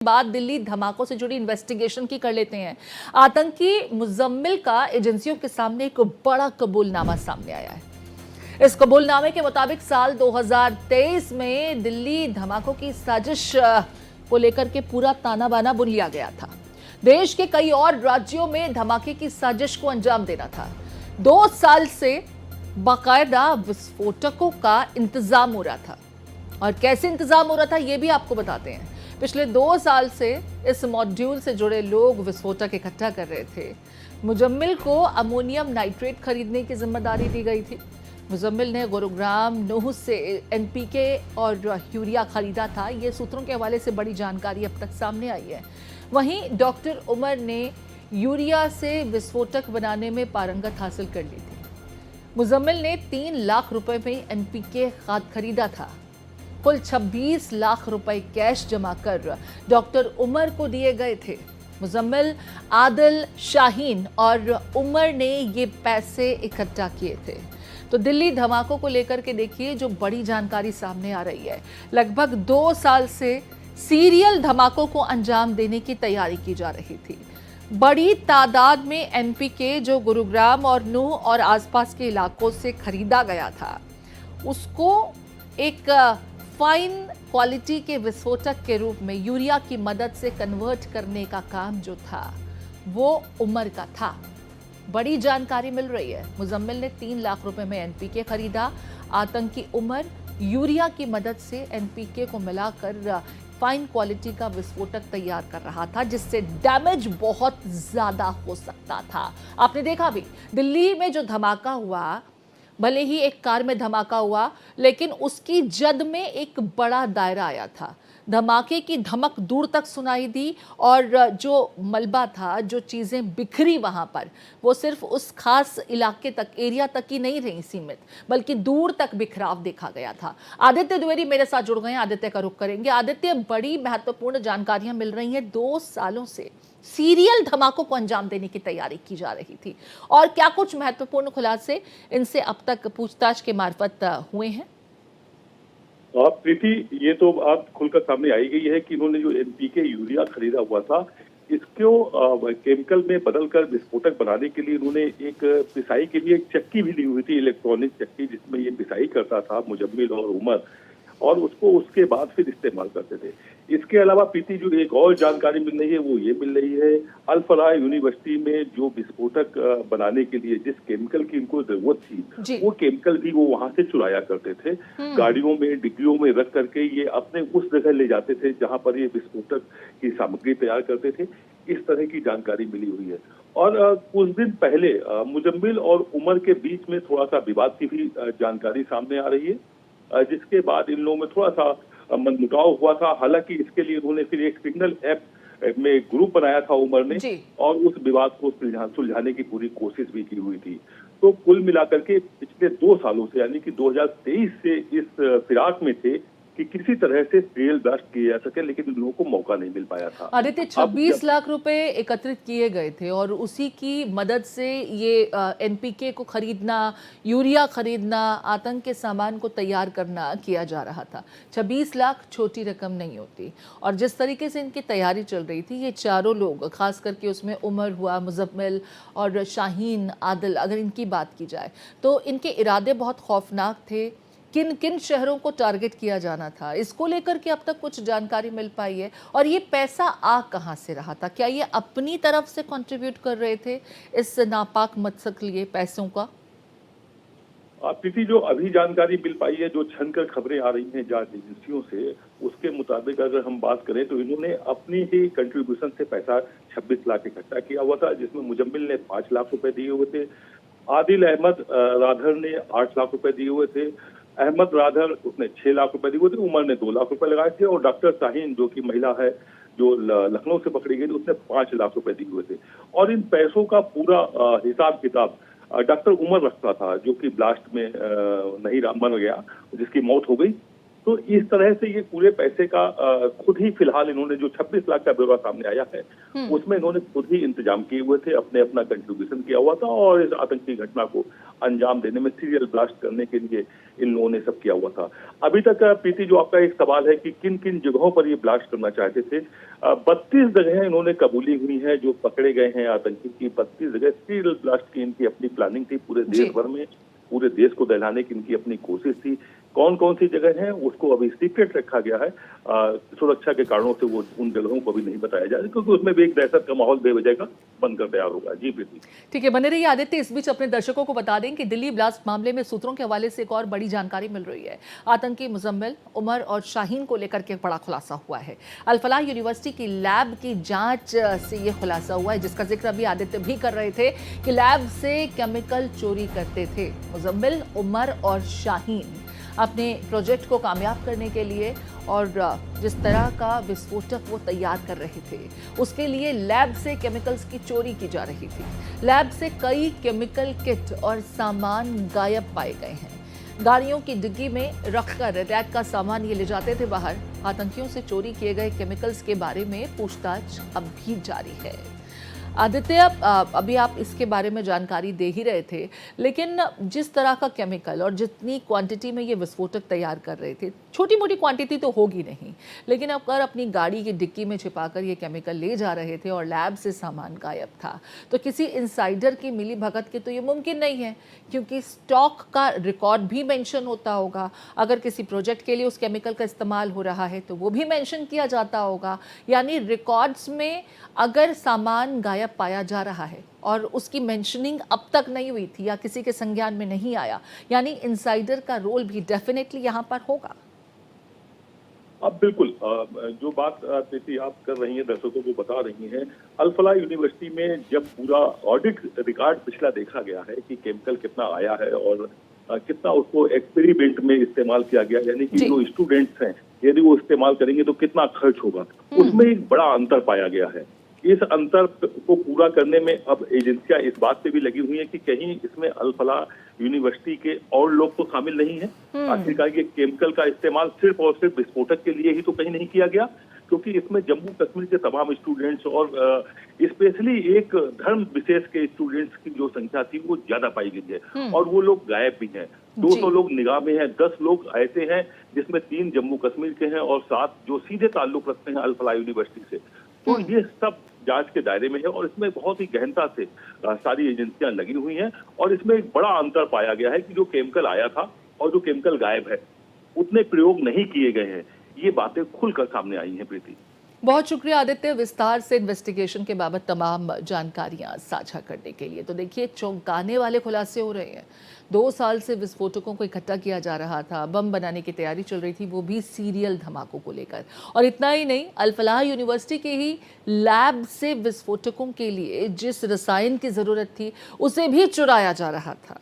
बात दिल्ली धमाकों से जुड़ी इन्वेस्टिगेशन की कर लेते हैं। आतंकी मुजम्मिल का एजेंसियों के सामने एक बड़ा कबूलनामा सामने आया है। इस कबूलनामे के मुताबिक साल 2023 में दिल्ली धमाकों की साजिश को लेकर के पूरा ताना बाना बुन लिया गया था। देश के कई और राज्यों में धमाके की साजिश को अंजाम देना था। 2 साल से बाकायदा विस्फोटकों का इंतजाम हो रहा था, और कैसे इंतजाम हो रहा था यह भी आपको बताते हैं। पिछले 2 साल से इस मॉड्यूल से जुड़े लोग विस्फोटक इकट्ठा कर रहे थे। मुजम्मिल को अमोनियम नाइट्रेट खरीदने की जिम्मेदारी दी गई थी। मुजम्मिल ने गुरुग्राम नूह से एनपीके और यूरिया खरीदा था। ये सूत्रों के हवाले से बड़ी जानकारी अब तक सामने आई है। वहीं डॉक्टर उमर ने यूरिया से विस्फोटक बनाने में पारंगत हासिल कर ली थी। मुजम्मिल ने 3 लाख रुपए में एनपीके खाद खरीदा था। कुल 26 लाख रुपए कैश जमा कर डॉक्टर उमर को दिए गए थे। मुजम्मिल, आदिल, शाहीन और उमर ने ये पैसे इकट्ठा किए थे। तो दिल्ली धमाकों को लेकर के देखिए जो बड़ी जानकारी सामने आ रही है। लगभग 2 साल से सीरियल धमाकों को अंजाम देने की तैयारी की जा रही थी। बड़ी तादाद में एनपीके जो गुरुग्राम और नूह और आसपास के इलाकों से खरीदा गया था, उसको एक फाइन क्वालिटी के विस्फोटक के रूप में यूरिया की मदद से कन्वर्ट करने का काम जो था वो उमर का था। बड़ी जानकारी मिल रही है। मुजम्मिल ने 3 लाख रुपए में एनपीके खरीदा। आतंकी उमर यूरिया की मदद से एनपीके को मिलाकर फाइन क्वालिटी का विस्फोटक तैयार कर रहा था, जिससे डैमेज बहुत ज्यादा हो सकता था। आपने देखा भी दिल्ली में जो धमाका हुआ, भले ही एक कार में धमाका हुआ, लेकिन उसकी जद में एक बड़ा दायरा आया था। धमाके की धमक दूर तक सुनाई दी, और जो मलबा था, जो चीज़ें बिखरी वहाँ पर, वो सिर्फ उस खास इलाके तक, एरिया तक ही नहीं रही सीमित, बल्कि दूर तक बिखराव देखा गया था। आदित्य द्विवेदी मेरे साथ जुड़ गए हैं। आदित्य का रुख करेंगे। आदित्य, बड़ी महत्वपूर्ण जानकारियां मिल रही हैं। 2 सालों से सीरियल धमाकों को अंजाम देने की तैयारी की जा रही थी, और क्या कुछ महत्वपूर्ण खुलासे इनसे अब तक पूछताछ के मार्फत हुए हैं? प्रीति, ये तो बात खुलकर सामने आई गई है कि इन्होंने जो एनपीके यूरिया खरीदा हुआ था, इसको केमिकल में बदलकर विस्फोटक बनाने के लिए इन्होंने एक पिसाई के लिए एक चक्की भी ली हुई थी, इलेक्ट्रॉनिक चक्की, जिसमें ये पिसाई करता था मुजम्मिल और उमर, और उसको उसके बाद फिर इस्तेमाल करते थे। इसके अलावा प्रीति, जो एक और जानकारी मिल रही है वो ये मिल रही है, अल फलाह यूनिवर्सिटी में जो विस्फोटक बनाने के लिए जिस केमिकल की इनको जरूरत थी, वो केमिकल भी वो वहां से चुराया करते थे। गाड़ियों में, डिग्गियों में रख करके ये अपने उस जगह ले जाते थे जहां पर ये विस्फोटक की सामग्री तैयार करते थे। इस तरह की जानकारी मिली हुई है। और कुछ दिन पहले मुजम्मिल और उमर के बीच में थोड़ा सा विवाद की भी जानकारी सामने आ रही है, जिसके बाद इन लोगों में थोड़ा सा मनमुटाव हुआ था। हालांकि इसके लिए उन्होंने फिर एक सिग्नल ऐप में एक ग्रुप बनाया था उमर ने, और उस विवाद को सुलझाने की पूरी कोशिश भी की हुई थी। तो कुल मिलाकर के पिछले 2 सालों से, यानी कि 2023 से इस फिराक में थे कि किसी तरह से सीरियल ब्लास्ट किया जा सके, लेकिन इन लोगों को मौका नहीं मिल पाया था। आदित्य, 26 लाख रुपए एकत्रित किए गए थे, और उसी की मदद से ये एनपीके को खरीदना, यूरिया खरीदना, आतंक के सामान को तैयार करना किया जा रहा था। 26 लाख छोटी रकम नहीं होती, और जिस तरीके से इनकी तैयारी चल रही थी, ये चारों लोग, खास करके उसमें उमर हुआ, मुजम्मिल और शाहीन, आदिल, अगर इनकी बात की जाए तो इनके इरादे बहुत खौफनाक थे। किन किन शहरों को टारगेट किया जाना था, इसको लेकर के अब तक कुछ जानकारी मिल पाई है? और ये पैसा आ कहां से रहा था? क्या ये अपनी तरफ से कंट्रीब्यूट कर रहे थे इस नापाक मकसद के लिए पैसों का? प्रीति, जो अभी जानकारी मिल पाई है, जो छनकर खबरें आ रही हैं जांच एजेंसियों से, उसके मुताबिक अगर हम बात करें तो इन्होंने अपनी ही कंट्रीब्यूशन से पैसा 26 लाख इकट्ठा किया हुआ था, जिसमें मुजम्मिल ने 5 लाख रुपए दिए हुए थे, आदिल अहमद राधर ने 8 लाख रुपए दिए हुए थे, अहमद राधर उसने 6 लाख रुपए दिए हुए थे, उमर ने 2 लाख रुपए लगाए थे, और डॉक्टर शाहीन, जो कि महिला है, जो लखनऊ से पकड़ी गई थी, उसने 5 लाख रुपए दिए हुए थे। और इन पैसों का पूरा हिसाब किताब डॉक्टर उमर रखता था, जो कि ब्लास्ट में नहीं मर गया, जिसकी मौत हो गई। तो इस तरह से ये पूरे पैसे का खुद ही फिलहाल इन्होंने जो 26 लाख का ब्यौरा सामने आया है उसमें इन्होंने खुद ही इंतजाम किए हुए थे, अपने अपना कंट्रीब्यूशन किया हुआ था और इस आतंकी घटना को अंजाम देने में सीरियल ब्लास्ट करने के लिए इन लोगों ने सब किया हुआ था। अभी तक प्रीति, जो आपका एक सवाल है कि किन किन जगहों पर ये ब्लास्ट करना चाहते थे, 32 जगह इन्होंने कबूली हुई है जो पकड़े गए हैं आतंकी की। 32 जगह सीरियल ब्लास्ट की इनकी अपनी प्लानिंग थी, पूरे देश भर में पूरे देश को दहलाने की इनकी अपनी कोशिश थी। कौन कौन सी जगह है उसको अभी सीक्रेट रखा गया है, सुरक्षा के कारणों से वो उन जगहों को भी नहीं बताया जा रहा, क्योंकि उसमें भी एक दहशत का माहौल बेवजह का बनकर तैयार होगा। जी प्रीति। ठीक है, बने रहिए आदित्य। इस बीच अपने दर्शकों को बता दें कि दिल्ली ब्लास्ट मामले में सूत्रों के हवाले से एक और बड़ी जानकारी मिल रही है। आतंकी मुजम्मिल, उमर और शाहीन को लेकर के बड़ा खुलासा हुआ है। अल फलाह यूनिवर्सिटी की लैब की जांच से यह खुलासा हुआ है, जिसका जिक्र अभी आदित्य भी कर रहे थे कि लैब से केमिकल चोरी करते थे मुजम्मिल, उमर और शाहीन अपने प्रोजेक्ट को कामयाब करने के लिए। और जिस तरह का विस्फोटक वो तैयार कर रहे थे उसके लिए लैब से केमिकल्स की चोरी की जा रही थी। लैब से कई केमिकल किट और सामान गायब पाए गए हैं। गाड़ियों की डिग्गी में रखकर रैक का सामान ये ले जाते थे बाहर। आतंकियों से चोरी किए गए केमिकल्स के बारे में पूछताछ अब भी जारी है। आदित्य, अभी आप इसके बारे में जानकारी दे ही रहे थे, लेकिन जिस तरह का केमिकल और जितनी क्वांटिटी में ये विस्फोटक तैयार कर रहे थे, छोटी मोटी क्वांटिटी तो होगी नहीं, लेकिन अगर अपनी गाड़ी की डिक्की में छिपाकर ये केमिकल ले जा रहे थे और लैब से सामान गायब था, तो किसी इनसाइडर की मिली भगत के तो ये मुमकिन नहीं है, क्योंकि स्टॉक का रिकॉर्ड भी मेंशन होता होगा। अगर किसी प्रोजेक्ट के लिए उस केमिकल का इस्तेमाल हो रहा है तो वो भी मेंशन किया जाता होगा। यानी रिकॉर्ड्स में अगर सामान गायब पाया जा रहा है और उसकी मेंशनिंग अब तक नहीं हुई थी या किसी के संज्ञान में नहीं आया, यानी इनसाइडर का रोल भी डेफिनेटली यहाँ पर होगा। अब बिल्कुल जो बात प्रीति आप कर रही हैं, दर्शकों को बता रही हैं, अल फलाह यूनिवर्सिटी में जब पूरा ऑडिट रिकॉर्ड पिछला देखा गया है कि केमिकल कितना आया है और कितना उसको एक्सपेरिमेंट में इस्तेमाल किया गया, यानी कि जो स्टूडेंट्स हैं यदि वो इस्तेमाल करेंगे तो कितना खर्च होगा, उसमें एक बड़ा अंतर पाया गया है। इस अंतर को पूरा करने में अब एजेंसियां इस बात पे भी लगी हुई हैं कि कहीं इसमें अल फलाह यूनिवर्सिटी के और लोग तो शामिल नहीं हैं। आखिरकार ये केमिकल का इस्तेमाल सिर्फ और सिर्फ विस्फोटक के लिए ही तो कहीं नहीं किया गया, क्योंकि इसमें जम्मू कश्मीर के तमाम स्टूडेंट्स और स्पेशली एक धर्म विशेष के स्टूडेंट्स की जो संख्या थी वो ज्यादा पाई गई है और वो लोग गायब भी हैं। 200 लोग निगाह में हैं, 10 लोग ऐसे हैं जिसमें 3 जम्मू कश्मीर के हैं और 7 जो सीधे ताल्लुक रखते हैं अल फलाह यूनिवर्सिटी से। तो ये सब जांच के दायरे में है और इसमें बहुत ही गहनता से सारी एजेंसियां लगी हुई हैं और इसमें एक बड़ा अंतर पाया गया है कि जो केमिकल आया था और जो केमिकल गायब है उतने प्रयोग नहीं किए गए हैं। ये बातें खुलकर सामने आई हैं प्रीति। बहुत शुक्रिया आदित्य, विस्तार से इन्वेस्टिगेशन के बाबत तमाम जानकारियां साझा करने के लिए। तो देखिए, चौंकाने वाले खुलासे हो रहे हैं। 2 साल से विस्फोटकों को इकट्ठा किया जा रहा था, बम बनाने की तैयारी चल रही थी, वो भी सीरियल धमाकों को लेकर। और इतना ही नहीं, अल फलाह यूनिवर्सिटी के ही लैब से विस्फोटकों के लिए जिस रसायन की जरूरत थी उसे भी चुराया जा रहा था।